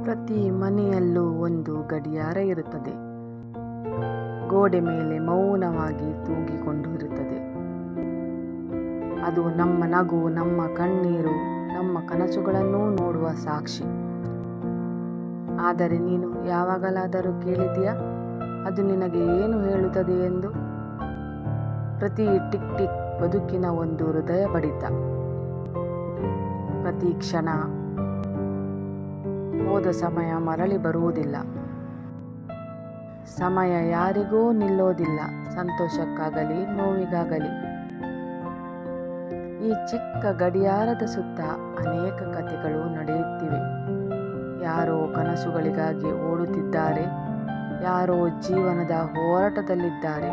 ಪ್ರತಿ ಮನೆಯಲ್ಲೂ ಒಂದು ಗಡಿಯಾರ ಇರುತ್ತದೆ. ಗೋಡೆ ಮೇಲೆ ಮೌನವಾಗಿ ತೂಗಿಕೊಂಡು ಇರುತ್ತದೆ. ಅದು ನಮ್ಮ ನಗು, ನಮ್ಮ ಕಣ್ಣೀರು, ನಮ್ಮ ಕನಸುಗಳನ್ನು ನೋಡುವ ಸಾಕ್ಷಿ. ಆದರೆ ನೀನು ಯಾವಾಗಲಾದರೂ ಕೇಳಿದೆಯಾ ಅದು ನಿನಗೆ ಏನು ಹೇಳುತ್ತದೆ ಎಂದು? ಪ್ರತಿ ಟಿಕ್ ಟಿಕ್ ಬದುಕಿನ ಒಂದು ಹೃದಯ ಬಡಿತ. ಪ್ರತಿ ಕ್ಷಣ ಹೋದ ಸಮಯ ಮರಳಿ ಬರುವುದಿಲ್ಲ. ಸಮಯ ಯಾರಿಗೂ ನಿಲ್ಲೋದಿಲ್ಲ, ಸಂತೋಷಕ್ಕಾಗಲಿ ನೋವಿಗಾಗಲಿ. ಈ ಚಿಕ್ಕ ಗಡಿಯಾರದ ಸುತ್ತ ಅನೇಕ ಕಥೆಗಳು ನಡೆಯುತ್ತಿವೆ. ಯಾರೋ ಕನಸುಗಳಿಗಾಗಿ ಓಡುತ್ತಿದ್ದಾರೆ, ಯಾರೋ ಜೀವನದ ಹೋರಾಟದಲ್ಲಿದ್ದಾರೆ.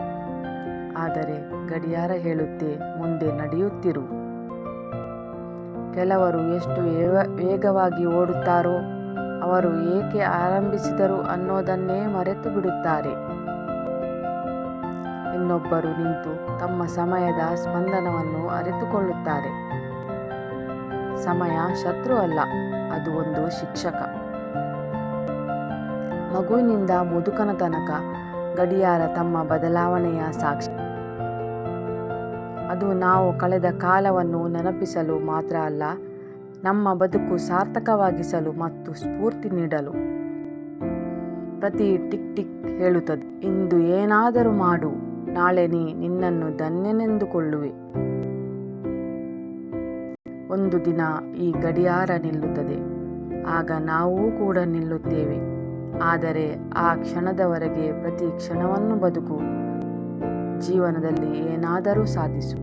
ಆದರೆ ಗಡಿಯಾರ ಹೇಳುತ್ತೆ, ಮುಂದೆ ನಡೆಯುತ್ತಿರು. ಕೆಲವರು ಎಷ್ಟು ವೇಗವಾಗಿ ಓಡುತ್ತಾರೋ ಅವರು ಏಕೆ ಆರಂಭಿಸಿದರು ಅನ್ನೋದನ್ನೇ ಮರೆತು ಬಿಡುತ್ತಾರೆ. ಇನ್ನೊಬ್ಬರು ನಿಂತು ತಮ್ಮ ಸಮಯದ ಸ್ಪಂದನವನ್ನು ಅರಿತುಕೊಳ್ಳುತ್ತಾರೆ. ಸಮಯ ಶತ್ರು ಅಲ್ಲ, ಅದು ಒಂದು ಶಿಕ್ಷಕ. ಮಗುವಿನಿಂದ ಮುದುಕನ ತನಕ ಗಡಿಯಾರ ತಮ್ಮ ಬದಲಾವಣೆಯ ಸಾಕ್ಷಿ. ಅದು ನಾವು ಕಳೆದ ಕಾಲವನ್ನು ನೆನಪಿಸಲು ಮಾತ್ರ ಅಲ್ಲ, ನಮ್ಮ ಬದುಕು ಸಾರ್ಥಕವಾಗಿಸಲು ಮತ್ತು ಸ್ಫೂರ್ತಿ ನೀಡಲು. ಪ್ರತಿ ಟಿಕ್ ಟಿಕ್ ಹೇಳುತ್ತದೆ, ಇಂದು ಏನಾದರೂ ಮಾಡು, ನಾಳೆ ನಿನ್ನನ್ನು ಧನ್ಯನೆಂದುಕೊಳ್ಳುವೆ. ಒಂದು ದಿನ ಈ ಗಡಿಯಾರ ನಿಲ್ಲುತ್ತದೆ, ಆಗ ನಾವೂ ಕೂಡ ನಿಲ್ಲುತ್ತೇವೆ. ಆದರೆ ಆ ಕ್ಷಣದವರೆಗೆ ಪ್ರತಿ ಕ್ಷಣವನ್ನು ಬದುಕು, ಜೀವನದಲ್ಲಿ ಏನಾದರೂ ಸಾಧಿಸು.